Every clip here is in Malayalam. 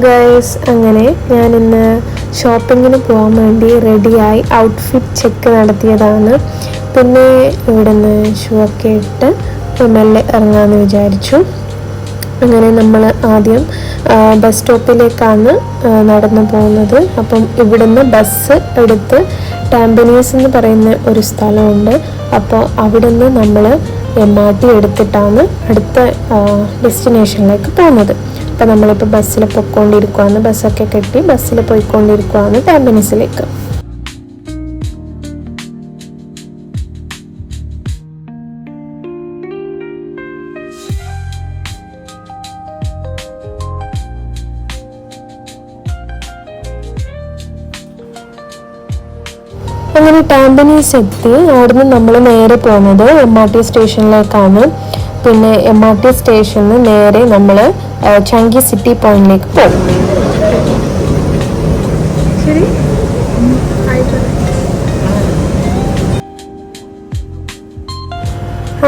ഗൈസ്, അങ്ങനെ ഞാനിന്ന് ഷോപ്പിങ്ങിന് പോകാൻ വേണ്ടി റെഡിയായി ഔട്ട്ഫിറ്റ് ചെക്ക് നടത്തിയതാണ്. പിന്നെ ഇവിടെ നിന്ന് ഷൂ ഒക്കെ ഇട്ട് മെല്ലെ ഇറങ്ങാമെന്ന് വിചാരിച്ചു. അങ്ങനെ നമ്മൾ ആദ്യം ബസ് സ്റ്റോപ്പിലേക്കാണ് നടന്നു പോകുന്നത്. അപ്പം ഇവിടുന്ന് ബസ് എടുത്ത് ടാമ്പനീസ് എന്ന് പറയുന്ന ഒരു സ്ഥലമുണ്ട്. അപ്പോൾ അവിടുന്ന് നമ്മൾ MRT എടുത്തിട്ടാണ് അടുത്ത ഡെസ്റ്റിനേഷനിലേക്ക് പോകുന്നത്. അപ്പോൾ നമ്മളിപ്പോൾ ബസ്സിൽ പോയിക്കൊണ്ടിരിക്കുകയാണ്, ബസ്സൊക്കെ കെട്ടി ബസ്സിൽ പോയിക്കൊണ്ടിരിക്കുകയാണ് ടാമ്പനീസിലേക്ക്. അങ്ങനെ ടാമ്പനീസ് എത്തി. അവിടുന്ന് നമ്മൾ നേരെ പോകുന്നത് MRT സ്റ്റേഷനിലേക്കാണ്. പിന്നെ MRT സ്റ്റേഷനിൽ നേരെ നമ്മൾ ചാങ്കി സിറ്റി പോയിന്റിലേക്ക് പോകും.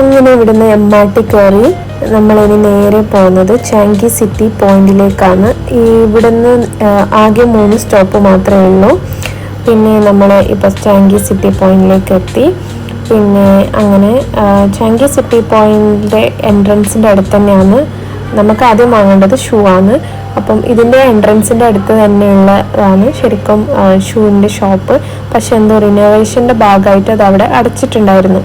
അങ്ങനെ ഇവിടുന്ന് MRT കയറി നമ്മളിനി നേരെ പോകുന്നത് ചാങ്കി സിറ്റി പോയിന്റിലേക്കാണ്. ഇവിടുന്ന് ആകെ 3 സ്റ്റോപ്പ് മാത്രമേ ഉള്ളൂ. പിന്നെ നമ്മൾ ഇപ്പോൾ ചാങ്കി സിറ്റി പോയിന്റിലേക്ക് എത്തി. പിന്നെ അങ്ങനെ ചാങ്കി സിറ്റി പോയിന്റിൻ്റെ എൻട്രൻസിൻ്റെ അടുത്ത് തന്നെയാണ് നമുക്ക് ആദ്യം വാങ്ങേണ്ടത് ഷൂ ആണ്. അപ്പം ഇതിൻ്റെ എൻട്രൻസിൻ്റെ അടുത്ത് തന്നെയുള്ളതാണ് ശരിക്കും ഷൂവിൻ്റെ ഷോപ്പ്. പക്ഷെ എന്തോ റിനോവേഷൻ്റെ ഭാഗമായിട്ട് അത് അവിടെ അടച്ചിട്ടുണ്ടായിരുന്നു.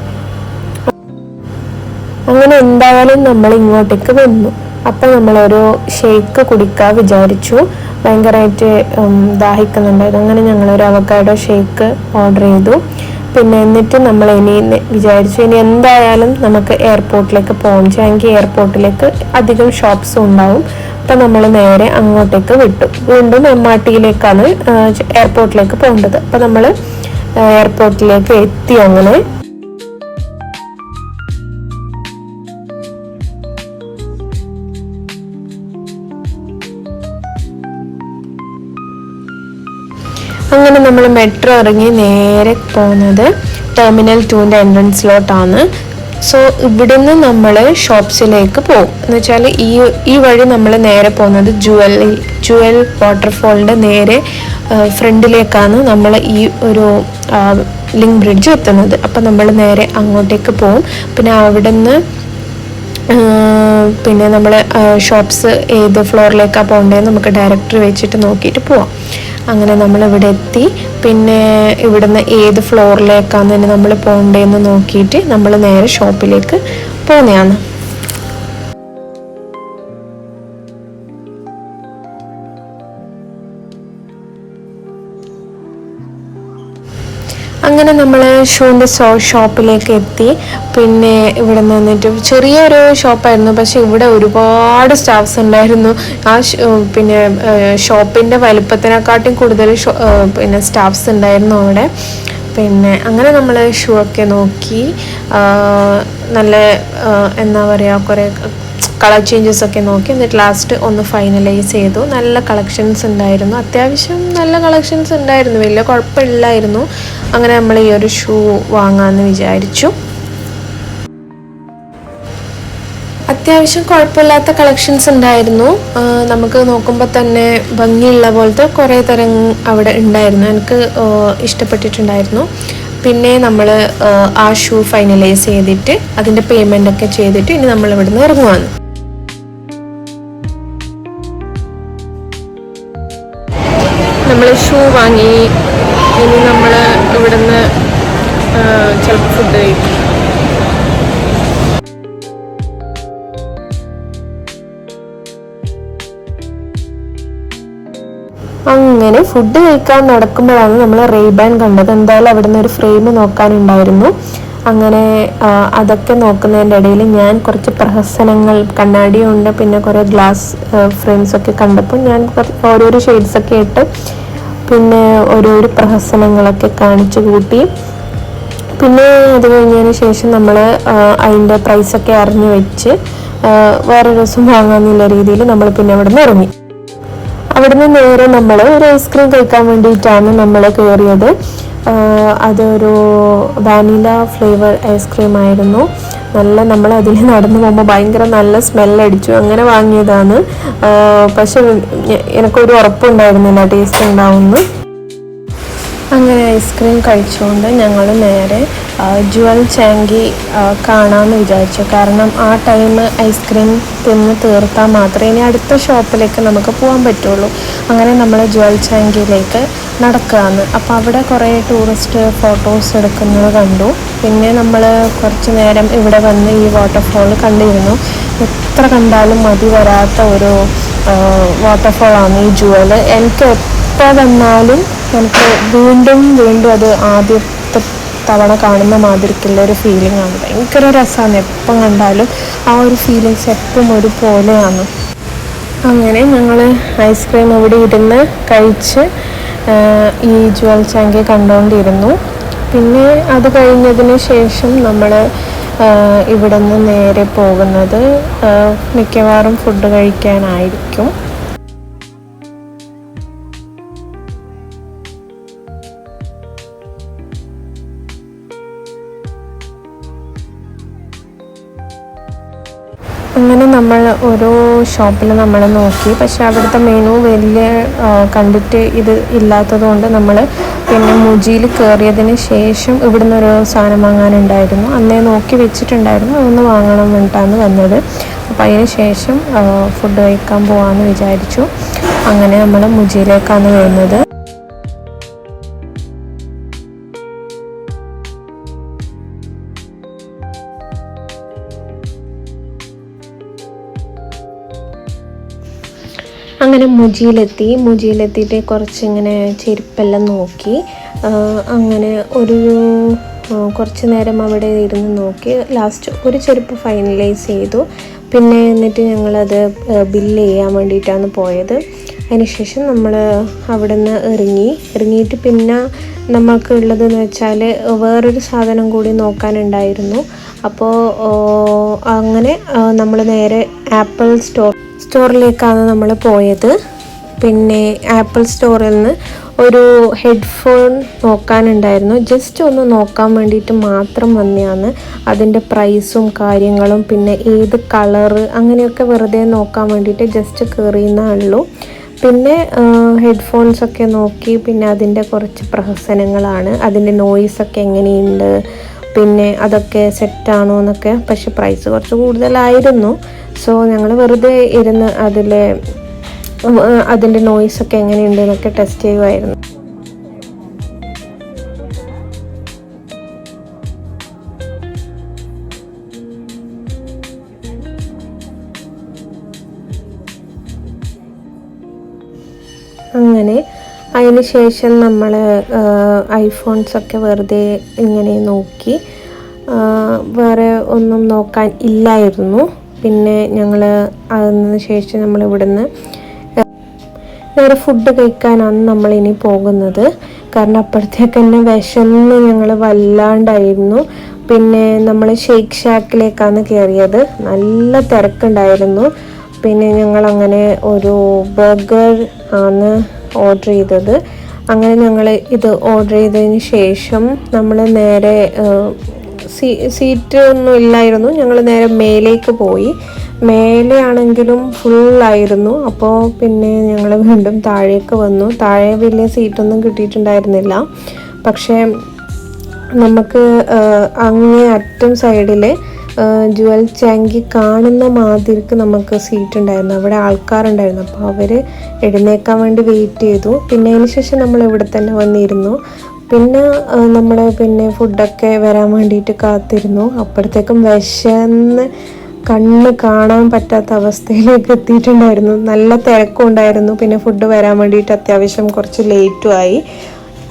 അങ്ങനെ എന്തായാലും നമ്മൾ ഇങ്ങോട്ടേക്ക് വന്നു. അപ്പം നമ്മളൊരു ഷേക്ക് കുടിക്കാൻ വിചാരിച്ചു. ഭയങ്കരമായിട്ട് ദാഹിക്കുന്നുണ്ടായിരുന്നു. അങ്ങനെ ഞങ്ങളൊരു അവക്കാഡോ ഷേക്ക് ഓർഡർ ചെയ്തു. പിന്നെ എന്നിട്ട് നമ്മൾ ഇനി വിചാരിച്ചു ഇനി എന്തായാലും നമുക്ക് എയർപോർട്ടിലേക്ക് പോകാം. ചാങ്കി എയർപോർട്ടിലേക്ക് അധികം ഷോപ്സും ഉണ്ടാവും. അപ്പം നമ്മൾ നേരെ അങ്ങോട്ടേക്ക് വിട്ടു. വീണ്ടും MRTയിലേക്കാണ് എയർപോർട്ടിലേക്ക് പോകേണ്ടത്. അപ്പം നമ്മൾ എയർപോർട്ടിലേക്ക് എത്തി. അങ്ങനെ നമ്മൾ മെട്രോ ഇറങ്ങി നേരെ പോകുന്നത് ടെർമിനൽ 2ൻ്റെ എൻട്രൻസിലോട്ടാണ്. സോ ഇവിടുന്ന് നമ്മൾ ഷോപ്സിലേക്ക് പോകും. എന്ന് വെച്ചാൽ ഈ വഴി നമ്മൾ നേരെ പോകുന്നത് ജുവൽ വാട്ടർഫോളിൻ്റെ നേരെ ഫ്രണ്ടിലേക്കാണ് നമ്മൾ ഈ ഒരു ലിങ്ക് ബ്രിഡ്ജ് എത്തുന്നത്. അപ്പം നമ്മൾ നേരെ അങ്ങോട്ടേക്ക് പോകും. പിന്നെ അവിടുന്ന് പിന്നെ നമ്മൾ ഷോപ്സ് ഏത് ഫ്ലോറിലേക്കാണ് പോകേണ്ടതെന്ന് നമുക്ക് ഡയറക്ടറി വെച്ചിട്ട് നോക്കിയിട്ട് പോവാം. അങ്ങനെ നമ്മളിവിടെ എത്തി. പിന്നെ ഇവിടുന്ന് ഏത് ഫ്ലോറിലേക്കാണ് തന്നെ നമ്മൾ പോകേണ്ടതെന്ന് നോക്കിയിട്ട് നമ്മൾ നേരെ ഷോപ്പിലേക്ക് പോകുന്നതാണ്. അങ്ങനെ നമ്മൾ ഷൂവിൻ്റെ ഷോപ്പിലേക്ക് എത്തി. പിന്നെ ഇവിടെ നിന്നിട്ട് ചെറിയൊരു ഷോപ്പായിരുന്നു, പക്ഷെ ഇവിടെ ഒരുപാട് സ്റ്റാഫ്സ് ഉണ്ടായിരുന്നു. പിന്നെ ഷോപ്പിൻ്റെ വലുപ്പത്തിനെക്കാട്ടും കൂടുതൽ പിന്നെ സ്റ്റാഫ്സ് ഉണ്ടായിരുന്നു അവിടെ. പിന്നെ അങ്ങനെ നമ്മൾ ഷൂ ഒക്കെ നോക്കി നല്ല എന്താ പറയുക കുറേ കളർ ചേഞ്ചസ് ഒക്കെ നോക്കി. എന്നിട്ട് ലാസ്റ്റ് ഒന്ന് ഫൈനലൈസ് ചെയ്തു. നല്ല കളക്ഷൻസ് ഉണ്ടായിരുന്നു, അത്യാവശ്യം നല്ല കളക്ഷൻസ് ഉണ്ടായിരുന്നു, വലിയ കുഴപ്പമില്ലായിരുന്നു. അങ്ങനെ നമ്മൾ ഈ ഒരു ഷൂ വാങ്ങാമെന്ന് വിചാരിച്ചു. അത്യാവശ്യം കുഴപ്പമില്ലാത്ത കളക്ഷൻസ് ഉണ്ടായിരുന്നു. നമുക്ക് നോക്കുമ്പോൾ തന്നെ ഭംഗിയുള്ള പോലത്തെ കുറേ തരം അവിടെ ഉണ്ടായിരുന്നു. എനിക്ക് ഇഷ്ടപ്പെട്ടിട്ടുണ്ടായിരുന്നു. പിന്നെ നമ്മൾ ആ ഷൂ ഫൈനലൈസ് ചെയ്തിട്ട് അതിൻ്റെ പേയ്മെൻ്റ് ഒക്കെ ചെയ്തിട്ട് ഇനി നമ്മൾ ഇവിടുന്ന് ഇറങ്ങുവാണ്. നമ്മൾ ഷൂ വാങ്ങി. ഇനി നമ്മൾ ഇവിടുന്ന് ചിലപ്പോൾ ഫുഡ് കഴിക്കും. അങ്ങനെ ഫുഡ് കഴിക്കാൻ നടക്കുമ്പോഴാണ് നമ്മൾ റെയ്ബാൻ കണ്ടത്. എന്തായാലും അവിടുന്ന് ഒരു ഫ്രെയിം നോക്കാനുണ്ടായിരുന്നു. അങ്ങനെ അതൊക്കെ നോക്കുന്നതിൻ്റെ ഇടയിൽ ഞാൻ കുറച്ച് പ്രഹസനങ്ങൾ, കണ്ണാടിയുണ്ട്, പിന്നെ കുറേ ഗ്ലാസ് ഫ്രെയിംസൊക്കെ കണ്ടപ്പോൾ ഞാൻ ഓരോരോ ഷെയ്ഡ്സൊക്കെ ഇട്ട് പിന്നെ ഓരോരോ പ്രഹസനങ്ങളൊക്കെ കാണിച്ചു കൂട്ടി. പിന്നെ അത് കഴിഞ്ഞതിന് ശേഷം നമ്മൾ അതിൻ്റെ പ്രൈസൊക്കെ അറിഞ്ഞു വെച്ച് വേറെ ദിവസം വാങ്ങാമെന്നുള്ള രീതിയിൽ നമ്മൾ പിന്നെ അവിടെ നിന്ന് ഇറങ്ങി. അവിടുന്ന് നേരെ നമ്മൾ ഒരു ഐസ്ക്രീം കഴിക്കാൻ വേണ്ടിയിട്ടാണ് നമ്മൾ കയറിയത്. അതൊരു വാനില ഫ്ലേവർ ഐസ്ക്രീം ആയിരുന്നു. നമ്മൾ അതിൽ നടന്നു പോകുമ്പോൾ ഭയങ്കര നല്ല സ്മെല്ലടിച്ചു, അങ്ങനെ വാങ്ങിയതാണ്. പക്ഷെ എനിക്കൊരു ഉറപ്പുണ്ടായിരുന്നില്ല ടേസ്റ്റ് ഉണ്ടാവുമെന്ന്. അങ്ങനെ ഐസ്ക്രീം കഴിച്ചുകൊണ്ട് ഞങ്ങൾ നേരെ ജുവൽ ചാങ്കി കാണാമെന്ന് വിചാരിച്ചു. കാരണം ആ ടൈം ഐസ്ക്രീം തിന്ന് തീർത്താൽ മാത്രമേ ഇനി അടുത്ത ഷോപ്പിലേക്ക് നമുക്ക് പോകാൻ പറ്റുള്ളൂ. അങ്ങനെ നമ്മൾ ജുവൽ ചാങ്കിയിലേക്ക് നടക്കുകയാണ്. അപ്പോൾ അവിടെ കുറേ ടൂറിസ്റ്റ് ഫോട്ടോസ് എടുക്കുന്നത് കണ്ടു. പിന്നെ നമ്മൾ കുറച്ച് നേരം ഇവിടെ വന്ന് ഈ വാട്ടർഫോൾ കണ്ടിരുന്നു. എത്ര കണ്ടാലും മതി വരാത്ത ഒരു വാട്ടർഫോളാണ് ഈ ജുവൽ. എനിക്ക് എപ്പോൾ വന്നാലും എനിക്ക് വീണ്ടും വീണ്ടും അത് ആദ്യത്തെ തവണ കാണുന്ന മാതിരിക്കുള്ള ഒരു ഫീലിംഗ് ആണ്. ഭയങ്കര രസമാണ്. എപ്പം കണ്ടാലും ആ ഒരു ഫീലിങ്സ് എപ്പം ഒരുപോലെയാണ്. അങ്ങനെ ഞങ്ങൾ ഐസ്ക്രീം ഇവിടെ ഇരുന്ന് കഴിച്ച് ഈ ജുവൽ ചാങ്കി കണ്ടുകൊണ്ടിരുന്നു. പിന്നെ അത് കഴിഞ്ഞതിന് ശേഷം നമ്മൾ ഇവിടെ നിന്ന് നേരെ പോകുന്നത് മിക്കവാറും ഫുഡ് കഴിക്കാനായിരിക്കും. അങ്ങനെ നമ്മൾ ഓരോ ഷോപ്പിൽ നമ്മൾ നോക്കി. പക്ഷെ അവിടുത്തെ മെനു വലിയ കണ്ടിട്ട് ഇത് ഇല്ലാത്തതുകൊണ്ട് നമ്മൾ പിന്നെ മുജിയിൽ കയറിയതിന് ശേഷം ഇവിടുന്ന് ഒരു സാധനം വാങ്ങാനുണ്ടായിരുന്നു. അന്നേ നോക്കി വെച്ചിട്ടുണ്ടായിരുന്നു, അതൊന്ന് വാങ്ങണം വേണ്ടിയിട്ടാണ് വന്നത്. അപ്പോൾ അതിന് ശേഷം ഫുഡ് കഴിക്കാൻ പോകാമെന്ന് വിചാരിച്ചു. അങ്ങനെ നമ്മൾ മുജിയിലേക്കാണ് വരുന്നത്. അങ്ങനെ മുജിയിലെത്തിയിട്ട് കുറച്ചിങ്ങനെ ചെരുപ്പെല്ലാം നോക്കി. അങ്ങനെ കുറച്ച് നേരം അവിടെ ഇരുന്ന് നോക്കി. ലാസ്റ്റ് ഒരു ചെരുപ്പ് ഫൈനലൈസ് ചെയ്തു. പിന്നെ എന്നിട്ട് ഞങ്ങളത് ബില്ല് ചെയ്യാൻ വേണ്ടിയിട്ടാണ് പോയത്. അതിനുശേഷം നമ്മൾ അവിടെ നിന്ന് ഇറങ്ങിയിട്ട് പിന്നെ നമുക്ക് ഉള്ളതെന്ന് വെച്ചാൽ വേറൊരു സാധനം കൂടി നോക്കാനുണ്ടായിരുന്നു. അപ്പോൾ അങ്ങനെ നമ്മൾ നേരെ ആപ്പിൾ സ്റ്റോറിലേക്കാണ് നമ്മൾ പോയത്. പിന്നെ ആപ്പിൾ സ്റ്റോറിൽ നിന്ന് ഒരു ഹെഡ്ഫോൺ നോക്കാനുണ്ടായിരുന്നു. ജസ്റ്റ് ഒന്ന് നോക്കാൻ വേണ്ടിയിട്ട് മാത്രം വന്നതാണ്. അതിൻ്റെ പ്രൈസും കാര്യങ്ങളും പിന്നെ ഏത് കളറ് അങ്ങനെയൊക്കെ വെറുതെ നോക്കാൻ വേണ്ടിയിട്ട് ജസ്റ്റ് കയറിയെന്നുള്ളൂ. പിന്നെ ഹെഡ്ഫോൺസൊക്കെ നോക്കി. പിന്നെ അതിൻ്റെ കുറച്ച് പ്രഹസനങ്ങളാണ്, അതിൻ്റെ നോയ്സൊക്കെ എങ്ങനെയുണ്ട്, പിന്നെ അതൊക്കെ സെറ്റാണോ എന്നൊക്കെ. പക്ഷെ പ്രൈസ് കുറച്ച് കൂടുതലായിരുന്നു. സോ ഞങ്ങൾ വെറുതെ ഇരുന്ന് അതിൻ്റെ നോയ്സൊക്കെ എങ്ങനെയുണ്ട് എന്നൊക്കെ ടെസ്റ്റ് ചെയ്യുമായിരുന്നു. അങ്ങനെ അതിന് ശേഷം നമ്മൾ ഐഫോൺസൊക്കെ വെറുതെ ഇങ്ങനെ നോക്കി. വേറെ ഒന്നും നോക്കാൻ ഇല്ലായിരുന്നു. പിന്നെ ഞങ്ങൾ അതിന് ശേഷം നമ്മൾ ഇവിടുന്ന് വേറെ ഫുഡ് കഴിക്കാനാണ് നമ്മളിനി പോകുന്നത്. കാരണം അപ്പോഴത്തേക്ക് തന്നെ വിശന്ന് ഞങ്ങൾ വല്ലാണ്ടായിരുന്നു. പിന്നെ നമ്മൾ ഷേക്ക് ഷാക്കിലേക്കാണ് കയറിയത്. നല്ല തിരക്കുണ്ടായിരുന്നു. പിന്നെ ഞങ്ങളങ്ങനെ ഒരു ബർഗർ ആണ് ഓർഡർ ചെയ്തത്. അങ്ങനെ ഞങ്ങൾ ഇത് ഓർഡർ ചെയ്തതിന് ശേഷം നമ്മൾ നേരെ സീറ്റ് ഒന്നും ഇല്ലായിരുന്നു. ഞങ്ങൾ നേരെ മേലേക്ക് പോയി. മേലെ ആണെങ്കിലും ഫുള്ളായിരുന്നു. അപ്പോൾ പിന്നെ ഞങ്ങൾ വീണ്ടും താഴേക്ക് വന്നു. താഴെ വലിയ സീറ്റൊന്നും കിട്ടിയിട്ടുണ്ടായിരുന്നില്ല. പക്ഷേ നമുക്ക് അങ്ങേ അറ്റം സൈഡിൽ ജുവൽ ചാങ്കി കാണുന്ന മാതിരിക്ക് നമുക്ക് സീറ്റ് ഉണ്ടായിരുന്നു. അവിടെ ആൾക്കാരുണ്ടായിരുന്നു. അപ്പോൾ അവർ എഴുന്നേക്കാൻ വേണ്ടി വെയിറ്റ് ചെയ്തു. പിന്നെ അതിന് ശേഷം നമ്മൾ ഇവിടെ തന്നെ വന്നിരുന്നു. പിന്നെ നമ്മൾ ഫുഡൊക്കെ വരാൻ വേണ്ടിയിട്ട് കാത്തിരുന്നു. അപ്പോഴത്തേക്കും വിശന്ന് കണ്ണ് കാണാൻ പറ്റാത്ത അവസ്ഥയിലേക്ക് എത്തിയിട്ടുണ്ടായിരുന്നു. നല്ല തിരക്കും ഉണ്ടായിരുന്നു. പിന്നെ ഫുഡ് വരാൻ വേണ്ടിയിട്ട് അത്യാവശ്യം കുറച്ച് ലേറ്റും ആയി.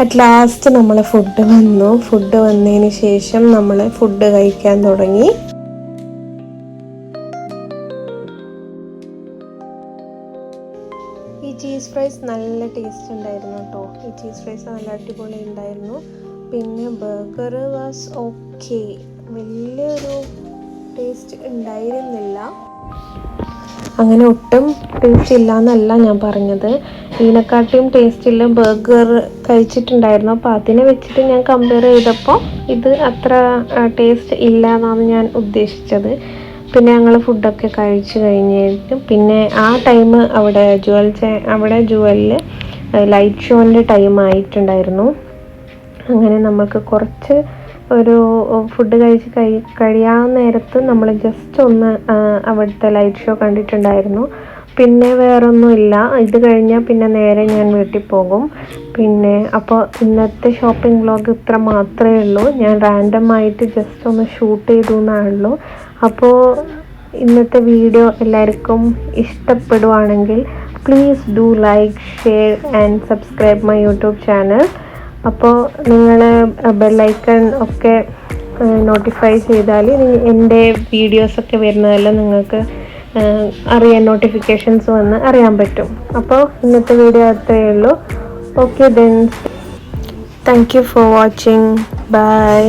അറ്റ് ലാസ്റ്റ് നമ്മൾ ഫുഡ് വന്നു. ഫുഡ് വന്നതിന് ശേഷം നമ്മൾ ഫുഡ് കഴിക്കാൻ തുടങ്ങി. ഈ ചീസ് ഫ്രൈസ് നല്ല ടേസ്റ്റ് ഉണ്ടായിരുന്നു കേട്ടോ. ഈ ചീസ് ഫ്രൈസ് നല്ല അടിപൊളി ഉണ്ടായിരുന്നു. പിന്നെ ബർഗർ വാസ് ഓക്കെ, വലിയൊരു ടേസ്റ്റ് ഉണ്ടായിരുന്നില്ല. അങ്ങനെ ഒട്ടും ടേസ്റ്റ് ഇല്ല എന്നല്ല ഞാൻ പറഞ്ഞത്. ഇതിനെക്കാട്ടിയും ടേസ്റ്റില്ല ബർഗർ കഴിച്ചിട്ടുണ്ടായിരുന്നു. അപ്പോൾ അതിനെ വെച്ചിട്ട് ഞാൻ കമ്പയർ ചെയ്തപ്പോൾ ഇത് അത്ര ടേസ്റ്റ് ഇല്ല എന്നാണ് ഞാൻ ഉദ്ദേശിച്ചത്. പിന്നെ ഞങ്ങൾ ഫുഡൊക്കെ കഴിച്ച് കഴിഞ്ഞിട്ട് പിന്നെ ആ ടൈം അവിടെ ജുവലിൽ ലൈറ്റ് ഷോൻ്റെ ടൈം ആയിട്ടുണ്ടായിരുന്നു. അങ്ങനെ നമുക്ക് കുറച്ച് ഒരു ഫുഡ് കഴിയാവുന്ന നേരത്ത് നമ്മൾ ജസ്റ്റ് ഒന്ന് അവിടുത്തെ ലൈറ്റ് ഷോ കണ്ടിട്ടുണ്ടായിരുന്നു. പിന്നെ വേറൊന്നുമില്ല. ഇത് കഴിഞ്ഞാൽ പിന്നെ നേരെ ഞാൻ വീട്ടിൽ പോകും. പിന്നെ അപ്പോൾ ഇന്നത്തെ ഷോപ്പിംഗ് വ്ലോഗ് ഇത്ര മാത്രമേ ഉള്ളൂ. ഞാൻ റാൻഡമായിട്ട് ജസ്റ്റ് ഒന്ന് ഷൂട്ട് ചെയ്തു എന്നുള്ളൂ. അപ്പോൾ ഇന്നത്തെ വീഡിയോ എല്ലാവർക്കും ഇഷ്ടപ്പെടുവാണെങ്കിൽ please do like, share and subscribe my YouTube channel. അപ്പോൾ നിങ്ങൾ ബെല്ലൈക്കൺ ഒക്കെ നോട്ടിഫൈ ചെയ്താൽ എൻ്റെ വീഡിയോസൊക്കെ വരുന്നതെല്ലാം നിങ്ങൾക്ക് നോട്ടിഫിക്കേഷൻസ് വന്ന് അറിയാൻ പറ്റും. അപ്പോൾ ഇന്നത്തെ വീഡിയോ അത്രയേ ഉള്ളൂ. Okay then, thank you for watching. By.